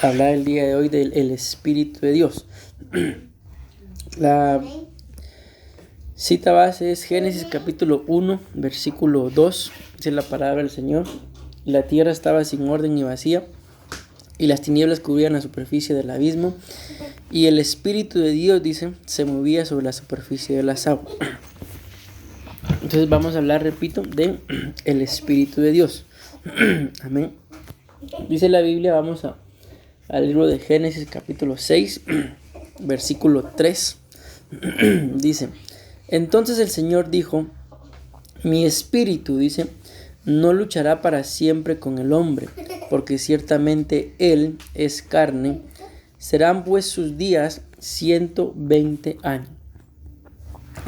hablar el día de hoy del el Espíritu de Dios. La cita base es Génesis capítulo 1, versículo 2. Dice la palabra del Señor: la tierra estaba sin orden y vacía, y las tinieblas cubrían la superficie del abismo, y el Espíritu de Dios, dice, se movía sobre la superficie de las aguas. Entonces vamos a hablar, repito, de el Espíritu de Dios. Amén. Dice la Biblia, vamos al libro de Génesis capítulo 6, versículo 3. Dice: entonces el Señor dijo: mi espíritu, dice, no luchará para siempre con el hombre, porque ciertamente él es carne. Serán pues sus días 120 años.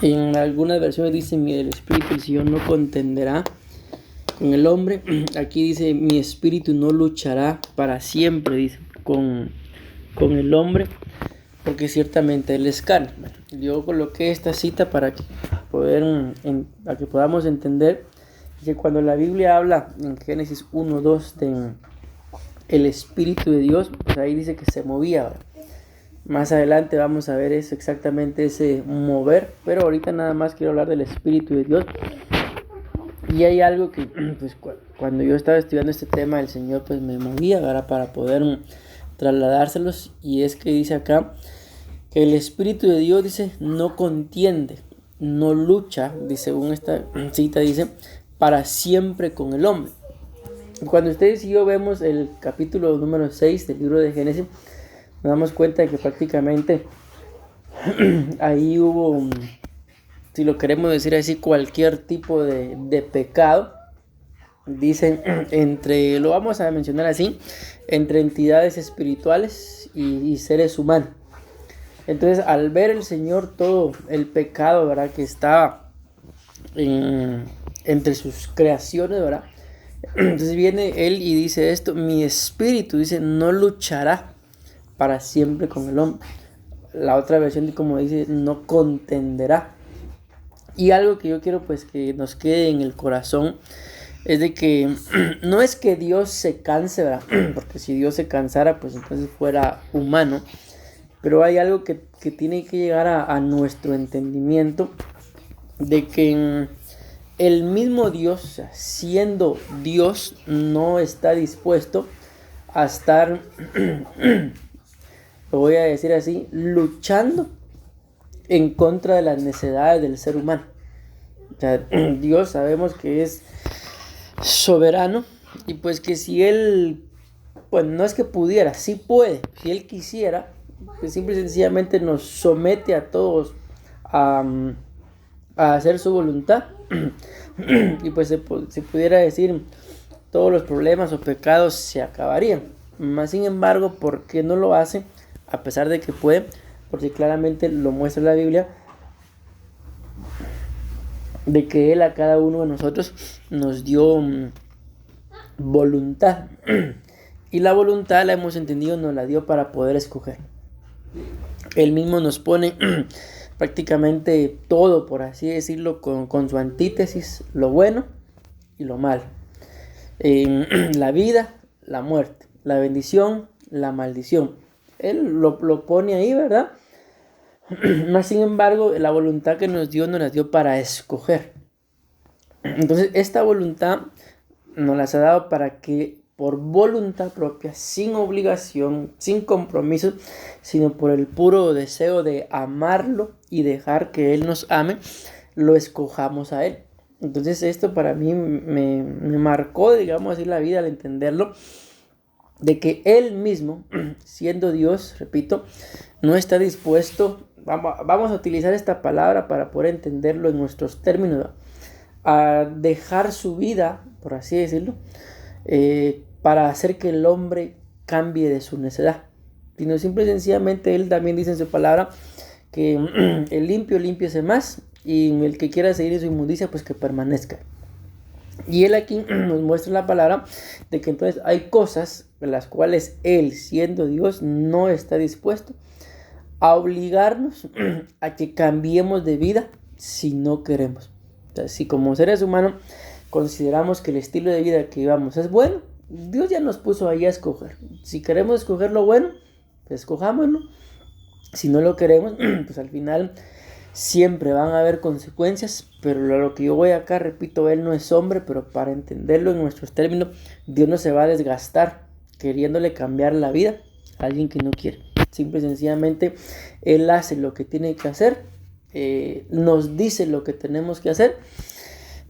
En algunas versiones dice: el espíritu del Señor no contenderá con el hombre. Aquí dice: mi espíritu no luchará para siempre, dice, con el hombre, porque ciertamente él es carne. Yo coloqué esta cita para que podamos entender que cuando la Biblia habla en Génesis 1:2 de el Espíritu de Dios, pues ahí dice que se movía, ¿verdad? Más adelante vamos a ver eso, exactamente ese mover, pero ahorita nada más quiero hablar del Espíritu de Dios. Y hay algo que pues cuando yo estaba estudiando este tema, el Señor pues me movía, ¿verdad?, para poder trasladárselos, y es que dice acá que el Espíritu de Dios, dice, no contiende, no lucha, dice, según esta cita, dice, para siempre con el hombre. Cuando ustedes y yo vemos el capítulo número 6 del libro de Génesis, nos damos cuenta de que prácticamente ahí hubo, si lo queremos decir así, cualquier tipo de pecado. Dicen, lo vamos a mencionar así, entre entidades espirituales y seres humanos. Entonces, al ver el Señor todo el pecado, ¿verdad?, que estaba entre sus creaciones, ¿verdad? Entonces viene Él y dice esto: mi espíritu, dice, no luchará para siempre con el hombre. La otra versión, como dice, no contenderá. Y algo que yo quiero pues que nos quede en el corazón es de que no es que Dios se canse, ¿verdad? Porque si Dios se cansara, pues entonces fuera humano. Pero hay algo que tiene que llegar a nuestro entendimiento, de que el mismo Dios, o sea, siendo Dios, no está dispuesto a estar, lo voy a decir así, luchando en contra de las necesidades del ser humano. O sea, Dios sabemos que es soberano, y pues que si Él, pues no es que pudiera, sí puede, si Él quisiera, pues simple y sencillamente nos somete a todos a hacer su voluntad. Y pues se pudiera decir, todos los problemas o pecados se acabarían. Mas sin embargo, ¿por qué no lo hace? A pesar de que puede, porque claramente lo muestra la Biblia, de que Él a cada uno de nosotros nos dio voluntad. Y la voluntad, la hemos entendido, nos la dio para poder escoger. Él mismo nos pone prácticamente todo, por así decirlo, con su antítesis: lo bueno y lo malo, la vida, la muerte, la bendición, la maldición. Él lo pone ahí, ¿verdad? Más sin embargo, la voluntad que nos la dio para escoger. Entonces, esta voluntad nos las ha dado para que por voluntad propia, sin obligación, sin compromiso, sino por el puro deseo de amarlo y dejar que Él nos ame, lo escojamos a Él. Entonces esto para mí me marcó, digamos así, la vida al entenderlo, de que Él mismo, siendo Dios, repito, no está dispuesto, vamos a utilizar esta palabra para poder entenderlo en nuestros términos, a dejar su vida, por así decirlo, para hacer que el hombre cambie de su necedad, sino simple y sencillamente Él también dice en su palabra que el limpio límpiese más, y el que quiera seguir en su inmundicia, pues que permanezca. Y Él aquí nos muestra la palabra de que entonces hay cosas en las cuales Él, siendo Dios, no está dispuesto a obligarnos a que cambiemos de vida si no queremos. O sea, si como seres humanos consideramos que el estilo de vida que llevamos es bueno, Dios ya nos puso ahí a escoger. Si queremos escoger lo bueno, pues escojámoslo. Si no lo queremos, pues al final siempre van a haber consecuencias, pero lo que yo voy acá, repito, Él no es hombre, pero para entenderlo en nuestros términos, Dios no se va a desgastar queriéndole cambiar la vida a alguien que no quiere. Simple y sencillamente, Él hace lo que tiene que hacer, nos dice lo que tenemos que hacer,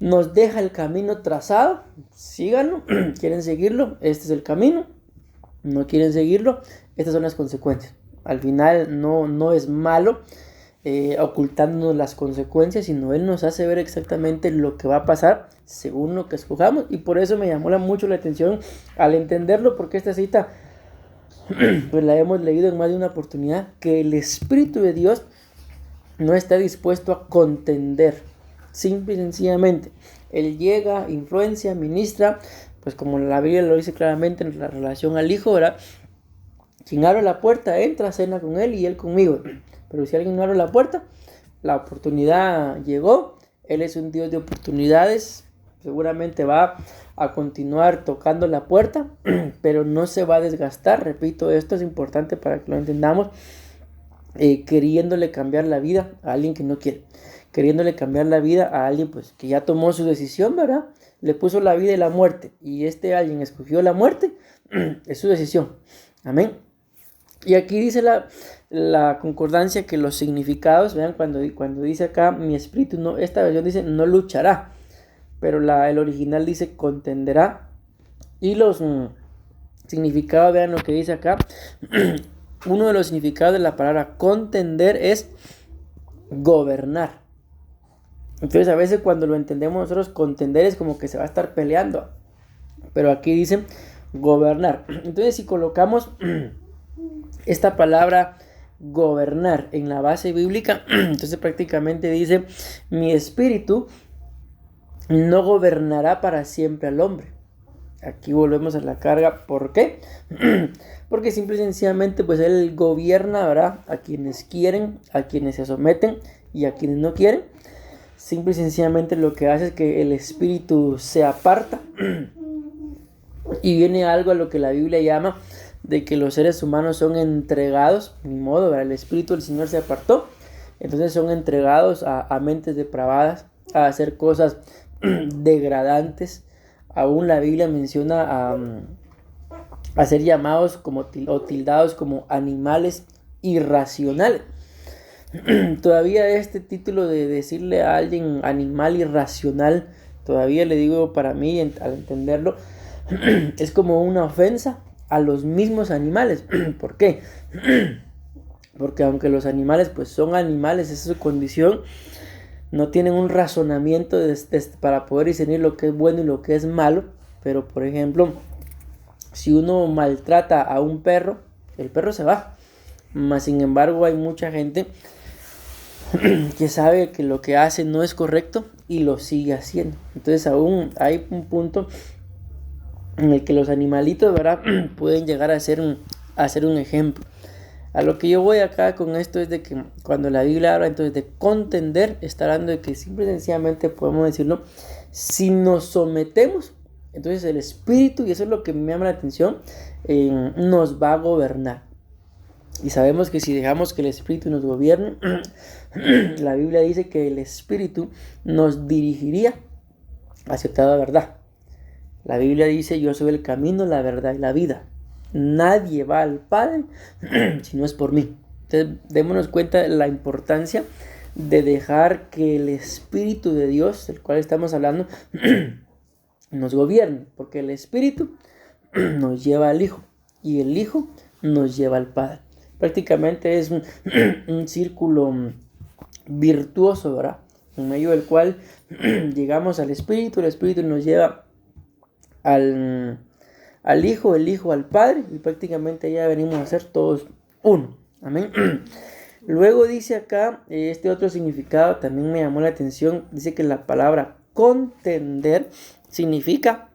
nos deja el camino trazado, síganlo, quieren seguirlo, este es el camino, no quieren seguirlo, estas son las consecuencias. Al final no es malo ocultándonos las consecuencias, sino Él nos hace ver exactamente lo que va a pasar según lo que escojamos, y por eso me llamó mucho la atención al entenderlo, porque esta cita pues la hemos leído en más de una oportunidad, que el Espíritu de Dios no está dispuesto a contender, simple y sencillamente Él llega, influencia, ministra, pues como la Biblia lo dice claramente en la relación al Hijo, ¿verdad? Quien abre la puerta entra, cena con Él y Él conmigo. Pero si alguien no abre la puerta, la oportunidad llegó. Él es un Dios de oportunidades. Seguramente va a continuar tocando la puerta, pero no se va a desgastar. Repito, esto es importante para que lo entendamos. Queriéndole cambiar la vida a alguien que no quiere. Queriéndole cambiar la vida a alguien pues, que ya tomó su decisión, ¿verdad? Le puso la vida y la muerte. Y este alguien escogió la muerte. Es su decisión. Amén. Y aquí dice la concordancia que los significados, vean, cuando dice acá mi espíritu, no, esta versión dice no luchará, pero el original dice contenderá. Y los significados, vean lo que dice acá. Uno de los significados de la palabra contender es gobernar. Entonces a veces cuando lo entendemos nosotros, contender es como que se va a estar peleando, pero aquí dice gobernar. Entonces si colocamos esta palabra gobernar en la base bíblica, entonces prácticamente dice mi espíritu no gobernará para siempre al hombre. Aquí volvemos a la carga. ¿Por qué? Porque simple y sencillamente pues Él gobierna, ¿verdad? A quienes quieren, a quienes se someten y a quienes no quieren. Simple y sencillamente lo que hace es que el espíritu se aparta y viene algo a lo que la Biblia llama de que los seres humanos son entregados, ni modo, ¿verdad? El espíritu del Señor se apartó, entonces son entregados a mentes depravadas, a hacer cosas degradantes. Aún la Biblia menciona a ser llamados como o tildados como animales irracionales. Todavía este título de decirle a alguien animal irracional, todavía le digo, para mí, al entenderlo, es como una ofensa a los mismos animales. ¿Por qué? Porque aunque los animales pues son animales, esa es su condición, no tienen un razonamiento para poder discernir lo que es bueno y lo que es malo. Pero por ejemplo, si uno maltrata a un perro, el perro se va. Mas sin embargo hay mucha gente que sabe que lo que hace no es correcto y lo sigue haciendo. Entonces aún hay un punto en el que los animalitos, ¿verdad? Pueden llegar a ser un ejemplo. A lo que yo voy acá con esto es de que cuando la Biblia habla entonces de contender, está hablando de que simple y sencillamente podemos decirlo, si nos sometemos, entonces el espíritu, y eso es lo que me llama la atención, nos va a gobernar. Y sabemos que si dejamos que el espíritu nos gobierne, la Biblia dice que el espíritu nos dirigiría hacia toda verdad. La Biblia dice, yo soy el camino, la verdad y la vida. Nadie va al Padre si no es por mí. Entonces, démonos cuenta de la importancia de dejar que el Espíritu de Dios, del cual estamos hablando, nos gobierne. Porque el Espíritu nos lleva al Hijo y el Hijo nos lleva al Padre. Prácticamente es un círculo virtuoso, ¿verdad? En medio del cual llegamos al Espíritu, el Espíritu nos lleva al Hijo, el Hijo al Padre, y prácticamente ya venimos a ser todos uno. Amén. Luego dice acá, este otro significado también me llamó la atención, dice que la palabra contender significa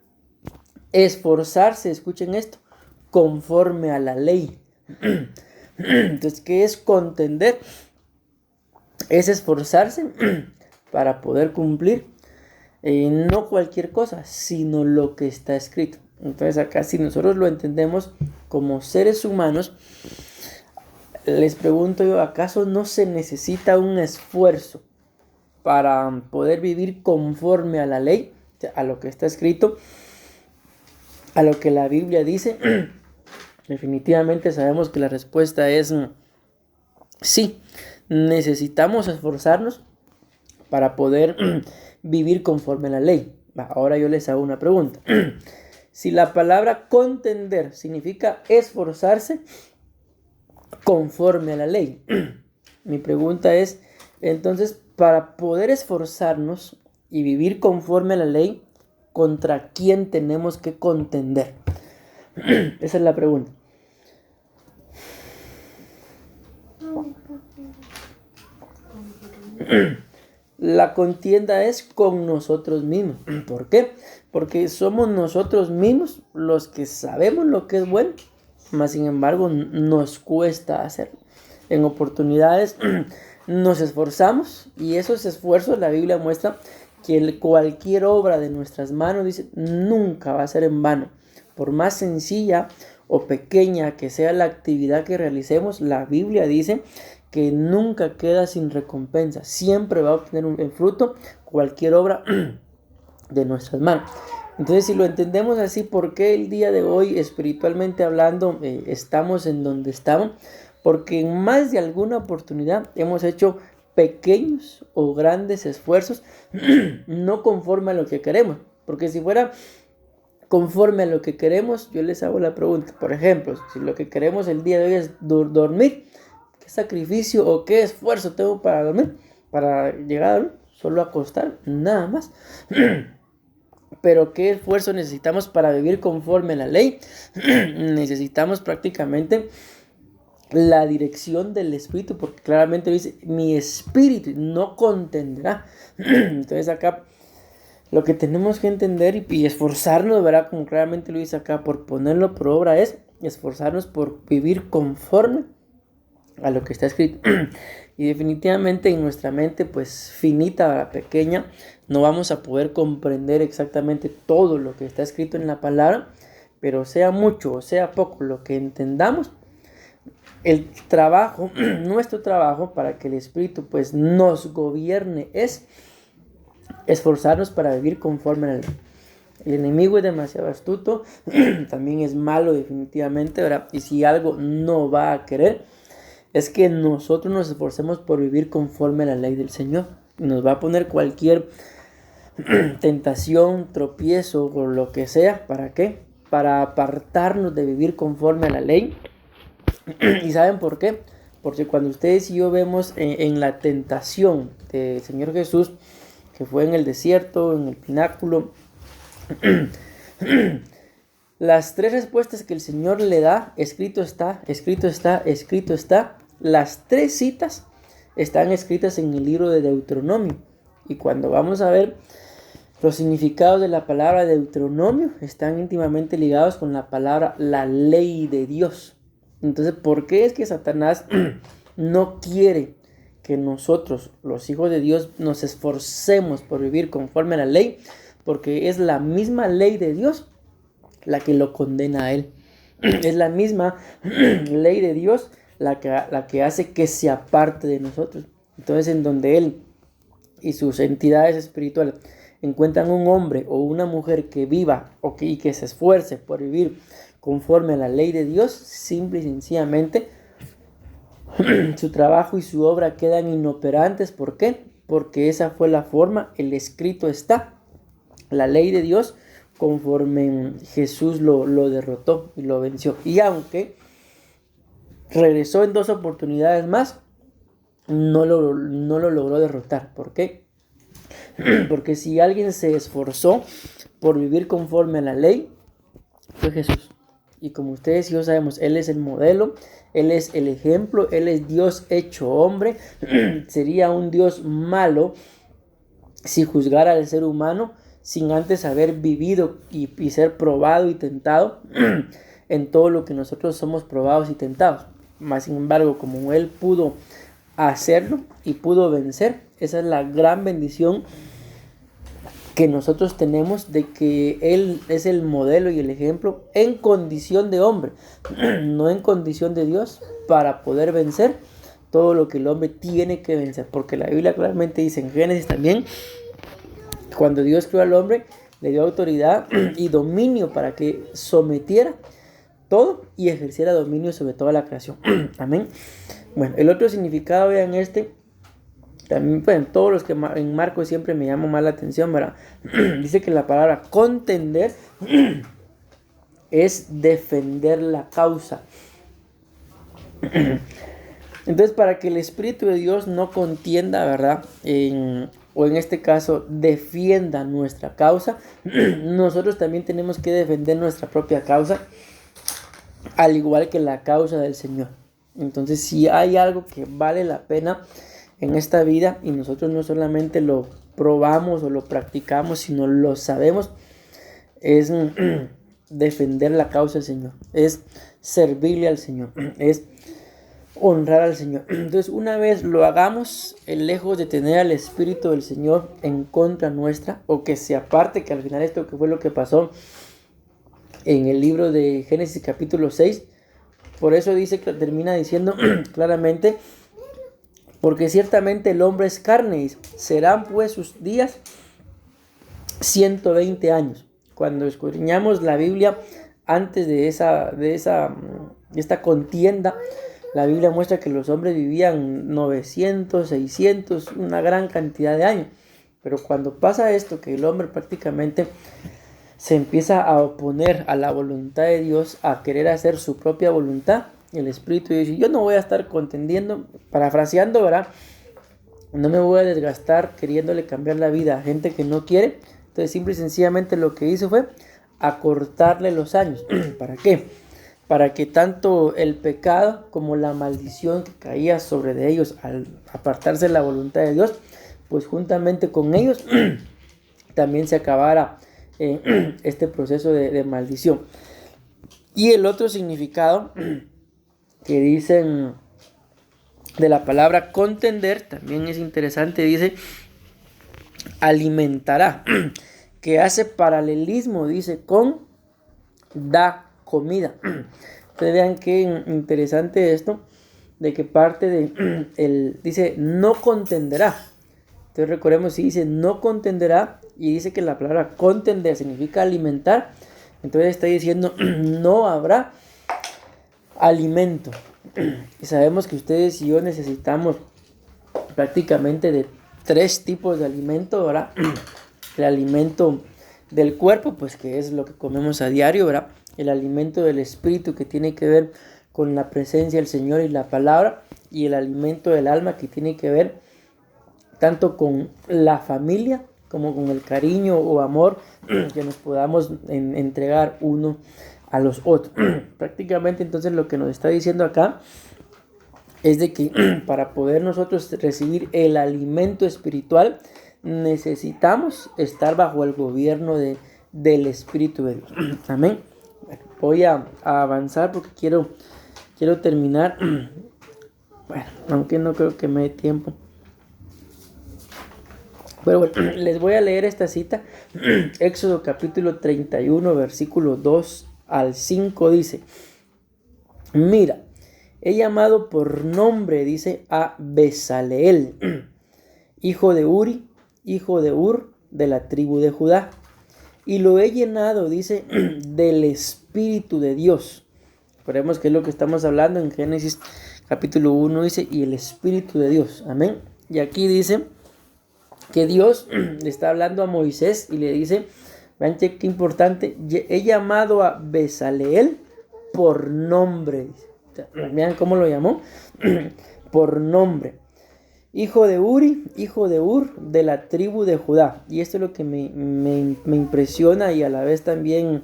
esforzarse, escuchen esto, conforme a la ley. Entonces, ¿qué es contender? Es esforzarse para poder cumplir no cualquier cosa, sino lo que está escrito. Entonces acá, si nosotros lo entendemos como seres humanos, les pregunto yo, ¿acaso no se necesita un esfuerzo para poder vivir conforme a la ley, a lo que está escrito, a lo que la Biblia dice? Definitivamente sabemos que la respuesta es sí. Necesitamos esforzarnos para poder vivir conforme a la ley. Ahora yo les hago una pregunta. Si la palabra contender significa esforzarse conforme a la ley, mi pregunta es, entonces, para poder esforzarnos y vivir conforme a la ley, ¿contra quién tenemos que contender? Esa es la pregunta. La contienda es con nosotros mismos. ¿Por qué? Porque somos nosotros mismos los que sabemos lo que es bueno, mas sin embargo nos cuesta hacerlo. En oportunidades nos esforzamos y esos esfuerzos, la Biblia muestra que cualquier obra de nuestras manos, dice, nunca va a ser en vano. Por más sencilla o pequeña que sea la actividad que realicemos, la Biblia dice que nunca queda sin recompensa. Siempre va a obtener un fruto cualquier obra de nuestras manos. Entonces, si lo entendemos así, ¿por qué el día de hoy, espiritualmente hablando, estamos en donde estamos? Porque en más de alguna oportunidad hemos hecho pequeños o grandes esfuerzos no conforme a lo que queremos. Porque si fuera conforme a lo que queremos, yo les hago la pregunta. Por ejemplo, si lo que queremos el día de hoy es dormir, ¿qué sacrificio o qué esfuerzo tengo para dormir? Para llegar a dormir, solo acostar, nada más. Pero ¿qué esfuerzo necesitamos para vivir conforme a la ley? Necesitamos prácticamente la dirección del Espíritu, porque claramente dice, mi espíritu no contenderá. Entonces acá lo que tenemos que entender y esforzarnos, ¿verdad? Como claramente lo dice acá, por ponerlo por obra, es esforzarnos por vivir conforme a lo que está escrito. Y definitivamente en nuestra mente pues finita, pequeña, no vamos a poder comprender exactamente todo lo que está escrito en la palabra, pero sea mucho o sea poco lo que entendamos, el trabajo, nuestro trabajo para que el Espíritu pues nos gobierne es esforzarnos para vivir conforme a la ley. El enemigo es demasiado astuto, también es malo definitivamente, ¿verdad? Y si algo no va a querer, es que nosotros nos esforcemos por vivir conforme a la ley del Señor. Nos va a poner cualquier tentación, tropiezo o lo que sea. ¿Para qué? Para apartarnos de vivir conforme a la ley. ¿Y saben por qué? Porque cuando ustedes y yo vemos en la tentación del Señor Jesús, que fue en el desierto, en el pináculo, las tres respuestas que el Señor le da, escrito está, escrito está, escrito está. Las tres citas están escritas en el libro de Deuteronomio. Y cuando vamos a ver los significados de la palabra Deuteronomio, están íntimamente ligados con la palabra la ley de Dios. Entonces, ¿por qué es que Satanás no quiere que nosotros, los hijos de Dios, nos esforcemos por vivir conforme a la ley? Porque es la misma ley de Dios la que lo condena a él. Es la misma ley de Dios la que hace que se aparte de nosotros. Entonces, en donde él y sus entidades espirituales encuentran un hombre o una mujer que viva y que se esfuerce por vivir conforme a la ley de Dios, simple y sencillamente su trabajo y su obra quedan inoperantes. ¿Por qué? Porque esa fue la forma, el escrito está. La ley de Dios, conforme Jesús lo derrotó y lo venció. Y aunque regresó en 2 oportunidades más, no lo logró derrotar. ¿Por qué? Porque si alguien se esforzó por vivir conforme a la ley, fue Jesús. Y como ustedes y yo sabemos, Él es el modelo, Él es el ejemplo, Él es Dios hecho hombre. Sería un Dios malo si juzgara al ser humano sin antes haber vivido y ser probado y tentado en todo lo que nosotros somos probados y tentados. Mas sin embargo, como Él pudo hacerlo y pudo vencer, esa es la gran bendición que nosotros tenemos de que Él es el modelo y el ejemplo en condición de hombre, no en condición de Dios, para poder vencer todo lo que el hombre tiene que vencer. Porque la Biblia claramente dice en Génesis también, cuando Dios creó al hombre, le dio autoridad y dominio para que sometiera todo y ejerciera dominio sobre toda la creación. Amén. Bueno, el otro significado, vean también, bueno, todos los que en Marcos siempre me llaman más la atención, ¿verdad? Dice que la palabra contender es defender la causa. Entonces, para que el Espíritu de Dios no contienda, ¿verdad? O en este caso, defienda nuestra causa, nosotros también tenemos que defender nuestra propia causa, al igual que la causa del Señor. Entonces, si hay algo que vale la pena en esta vida y nosotros no solamente lo probamos o lo practicamos, sino lo sabemos, es defender la causa del Señor, es servirle al Señor, es honrar al Señor. Entonces, una vez lo hagamos, lejos de tener al Espíritu del Señor en contra nuestra, o que se aparte, que al final esto que fue lo que pasó en el libro de Génesis capítulo 6, por eso dice que termina diciendo claramente, porque ciertamente el hombre es carne, y serán pues sus días 120 años. Cuando escudriñamos la Biblia antes de esta contienda, la Biblia muestra que los hombres vivían 900, 600, una gran cantidad de años. Pero cuando pasa esto, que el hombre prácticamente se empieza a oponer a la voluntad de Dios, a querer hacer su propia voluntad, el Espíritu dice, yo no voy a estar contendiendo, parafraseando, ¿verdad? No me voy a desgastar queriéndole cambiar la vida a gente que no quiere. Entonces, simple y sencillamente lo que hizo fue acortarle los años. ¿Para qué? Para que tanto el pecado como la maldición que caía sobre de ellos al apartarse de la voluntad de Dios, pues juntamente con ellos también se acabara este proceso de maldición. Y el otro significado que dicen de la palabra contender también es interesante, dice alimentará, que hace paralelismo, dice, con da comida. Ustedes vean qué interesante esto, de que parte de, dice, no contenderá. Entonces recordemos, si dice no contenderá, y dice que la palabra contender significa alimentar, entonces está diciendo no habrá alimento. Y sabemos que ustedes y yo necesitamos prácticamente de 3 tipos de alimento, ¿verdad? El alimento del cuerpo, pues que es lo que comemos a diario, ¿verdad? El alimento del espíritu, que tiene que ver con la presencia del Señor y la palabra, y el alimento del alma, que tiene que ver tanto con la familia como con el cariño o amor que nos podamos entregar uno a los otros. Prácticamente entonces lo que nos está diciendo acá es de que para poder nosotros recibir el alimento espiritual necesitamos estar bajo el gobierno del Espíritu de Dios. Amén. Voy a avanzar porque quiero terminar. Bueno, aunque no creo que me dé tiempo. Pero bueno, les voy a leer esta cita. Éxodo capítulo 31, versículo 2 al 5 dice: mira, he llamado por nombre, dice, a Besaleel, hijo de Uri, hijo de Ur, de la tribu de Judá. Y lo he llenado, dice, del Espíritu de Dios. Recordemos que es lo que estamos hablando en Génesis capítulo 1, dice, y el Espíritu de Dios. Amén. Y aquí dice que Dios le está hablando a Moisés y le dice, vean qué importante, he llamado a Besaleel por nombre. Vean cómo lo llamó, por nombre. Hijo de Uri, hijo de Ur, de la tribu de Judá. Y esto es lo que me impresiona y a la vez también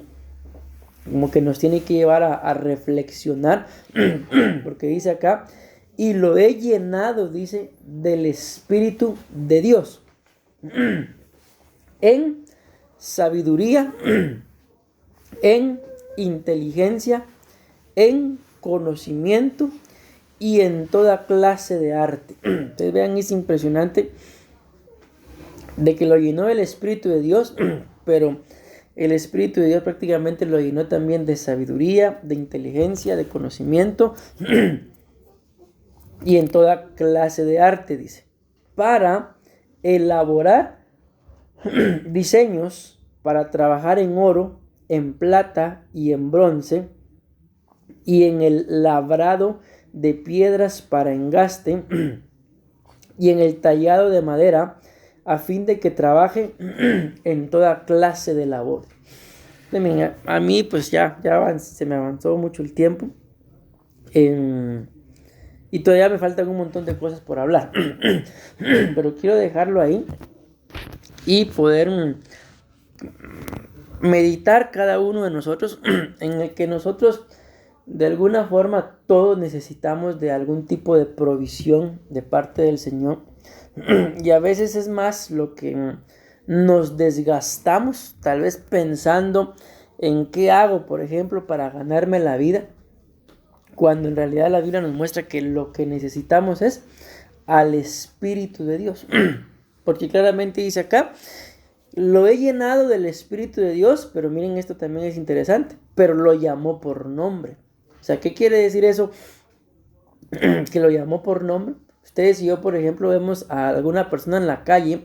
como que nos tiene que llevar a reflexionar. Porque dice acá, y lo he llenado, dice, del Espíritu de Dios. En sabiduría, en inteligencia, en conocimiento y en toda clase de arte. Ustedes vean, es impresionante de que lo llenó el Espíritu de Dios, pero el Espíritu de Dios prácticamente lo llenó también de sabiduría, de inteligencia, de conocimiento y en toda clase de arte, dice, para elaborar diseños, para trabajar en oro, en plata y en bronce, y en el labrado de piedras para engaste, y en el tallado de madera, a fin de que trabaje en toda clase de labor. A mí pues ya se me avanzó mucho el tiempo, y todavía me faltan un montón de cosas por hablar, pero quiero dejarlo ahí y poder meditar cada uno de nosotros en el que nosotros de alguna forma todos necesitamos de algún tipo de provisión de parte del Señor, y a veces es más lo que nos desgastamos tal vez pensando en qué hago, por ejemplo, para ganarme la vida, cuando en realidad la Biblia nos muestra que lo que necesitamos es al Espíritu de Dios, porque claramente dice acá: lo he llenado del Espíritu de Dios, pero miren, esto también es interesante, pero lo llamó por nombre. O sea, ¿qué quiere decir eso? Que lo llamó por nombre. Ustedes y yo, por ejemplo, vemos a alguna persona en la calle,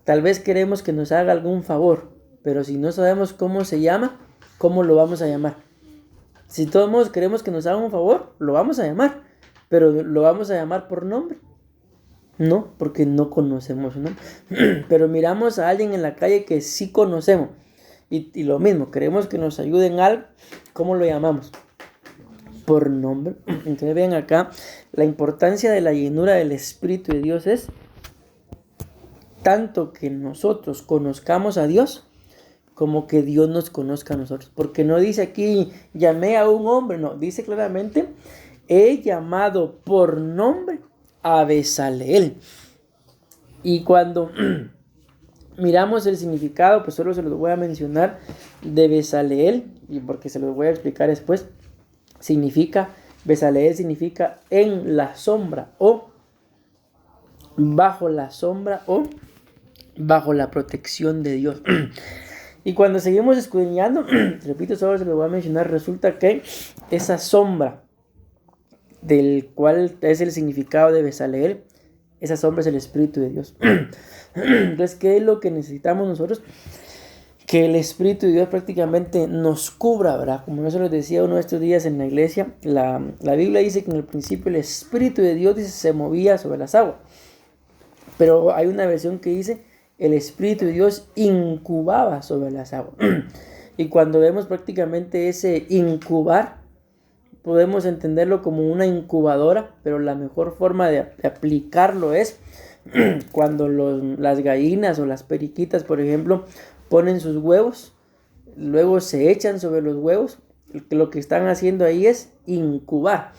tal vez queremos que nos haga algún favor, pero si no sabemos cómo se llama, ¿cómo lo vamos a llamar? Si todos modos queremos que nos haga un favor, lo vamos a llamar, pero lo vamos a llamar por nombre. No, porque no conocemos su nombre. Pero miramos a alguien en la calle que sí conocemos, y lo mismo, queremos que nos ayude en algo, ¿cómo lo llamamos? Por nombre. Entonces vean acá, la importancia de la llenura del Espíritu de Dios es tanto que nosotros conozcamos a Dios, como que Dios nos conozca a nosotros. Porque no dice aquí, llamé a un hombre, no, dice claramente, he llamado por nombre a Bezaleel. Y cuando miramos el significado, pues solo se los voy a mencionar de Bezaleel, y porque se los voy a explicar después. Bezaleel significa en la sombra, o bajo la sombra, o bajo la protección de Dios. Y cuando seguimos escudriñando, repito, solo se lo voy a mencionar, resulta que esa sombra del cual es el significado de Bezaleel, esa sombra es el Espíritu de Dios. Entonces, ¿qué es lo que necesitamos nosotros? Que el Espíritu de Dios prácticamente nos cubra, ¿verdad? Como yo se los decía uno de estos días en la iglesia, la Biblia dice que en el principio el Espíritu de Dios se movía sobre las aguas, pero hay una versión que dice el Espíritu de Dios incubaba sobre las aguas. Y cuando vemos prácticamente ese incubar, podemos entenderlo como una incubadora, pero la mejor forma de aplicarlo es cuando las gallinas o las periquitas, por ejemplo, ponen sus huevos, luego se echan sobre los huevos, lo que están haciendo ahí es incubar.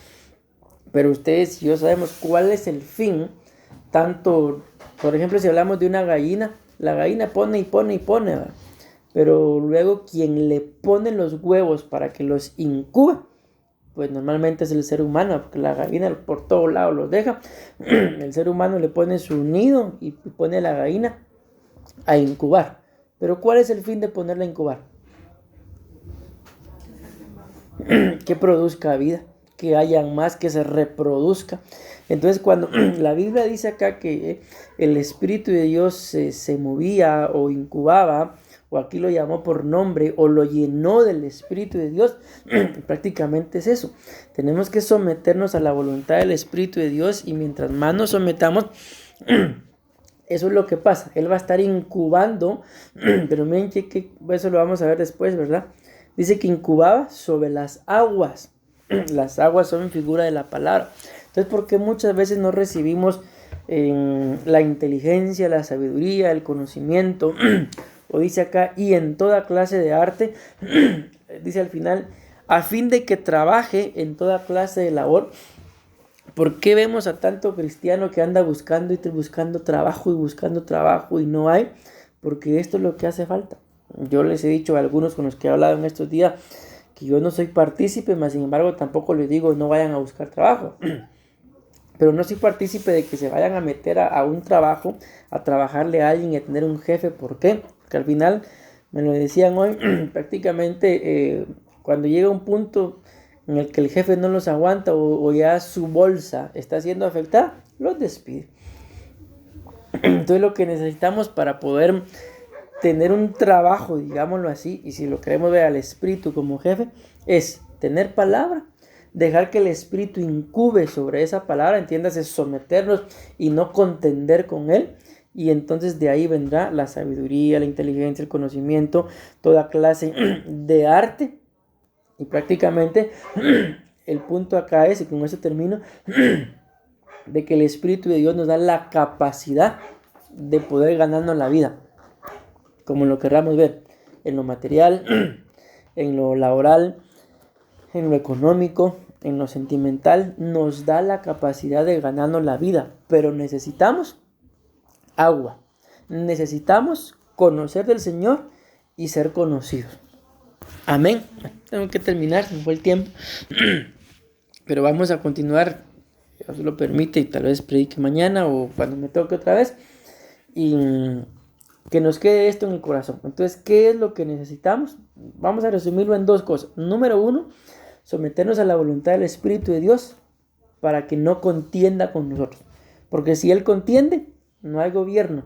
Pero ustedes y yo sabemos cuál es el fin, tanto, por ejemplo, si hablamos de una gallina, la gallina pone y pone y pone, ¿verdad? Pero luego quien le pone los huevos para que los incuba, pues normalmente es el ser humano, porque la gallina por todos lados los deja. El ser humano le pone su nido y pone a la gallina a incubar. Pero ¿cuál es el fin de ponerla a incubar? Que produzca vida, que haya más, que se reproduzca. Entonces, cuando la Biblia dice acá que el Espíritu de Dios se movía o incubaba, o aquí lo llamó por nombre, o lo llenó del Espíritu de Dios, prácticamente es eso. Tenemos que someternos a la voluntad del Espíritu de Dios, y mientras más nos sometamos, eso es lo que pasa. Él va a estar incubando, pero miren que eso lo vamos a ver después, ¿verdad? Dice que incubaba sobre las aguas. Las aguas son figura de la palabra. Entonces, ¿por qué muchas veces no recibimos la inteligencia, la sabiduría, el conocimiento? O dice acá, y en toda clase de arte, dice al final, a fin de que trabaje en toda clase de labor. ¿Por qué vemos a tanto cristiano que anda buscando trabajo y no hay? Porque esto es lo que hace falta. Yo les he dicho a algunos con los que he hablado en estos días que yo no soy partícipe, mas sin embargo tampoco les digo no vayan a buscar trabajo. pero no soy partícipe de que se vayan a meter a un trabajo, a trabajarle a alguien y a tener un jefe. ¿Por qué? Porque al final, me lo decían hoy, prácticamente cuando llega un punto en el que el jefe no los aguanta o ya su bolsa está siendo afectada, los despide. Entonces lo que necesitamos para poder tener un trabajo, digámoslo así, y si lo queremos ver al Espíritu como jefe, es tener palabra, dejar que el Espíritu incube sobre esa palabra, entiéndase, someternos y no contender con él. Y entonces de ahí vendrá la sabiduría, la inteligencia, el conocimiento, toda clase de arte. Y prácticamente el punto acá es, y con eso termino, de que el Espíritu de Dios nos da la capacidad de poder ganarnos la vida, como lo querramos ver, en lo material, en lo laboral, en lo económico, en lo sentimental, nos da la capacidad de ganarnos la vida, pero necesitamos agua, necesitamos conocer del Señor y ser conocidos. Amén. Tengo que terminar, se me fue el tiempo, pero vamos a continuar, Dios lo permite, y tal vez predique mañana o cuando me toque otra vez, y que nos quede esto en el corazón. Entonces, ¿qué es lo que necesitamos? Vamos a resumirlo en 2 cosas. Número 1, someternos a la voluntad del Espíritu de Dios para que no contienda con nosotros. Porque si Él contiende, no hay gobierno.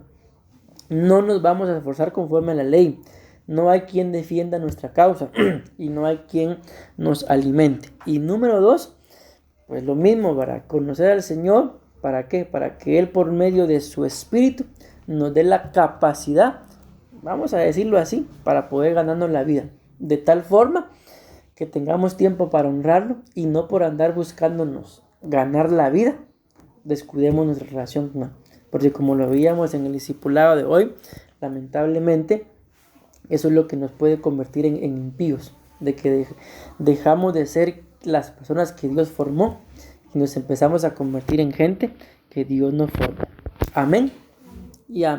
No nos vamos a esforzar conforme a la ley. No hay quien defienda nuestra causa y no hay quien nos alimente. Y número 2, pues lo mismo, para conocer al Señor. ¿Para qué? Para que Él, por medio de su Espíritu, nos dé la capacidad, vamos a decirlo así, para poder ganarnos la vida. De tal forma que tengamos tiempo para honrarlo y no por andar buscándonos ganar la vida, descuidemos nuestra relación con Él. Porque como lo veíamos en el discipulado de hoy, lamentablemente, eso es lo que nos puede convertir en impíos, de que dejamos de ser las personas que Dios formó y nos empezamos a convertir en gente que Dios no formó. Amén y amén.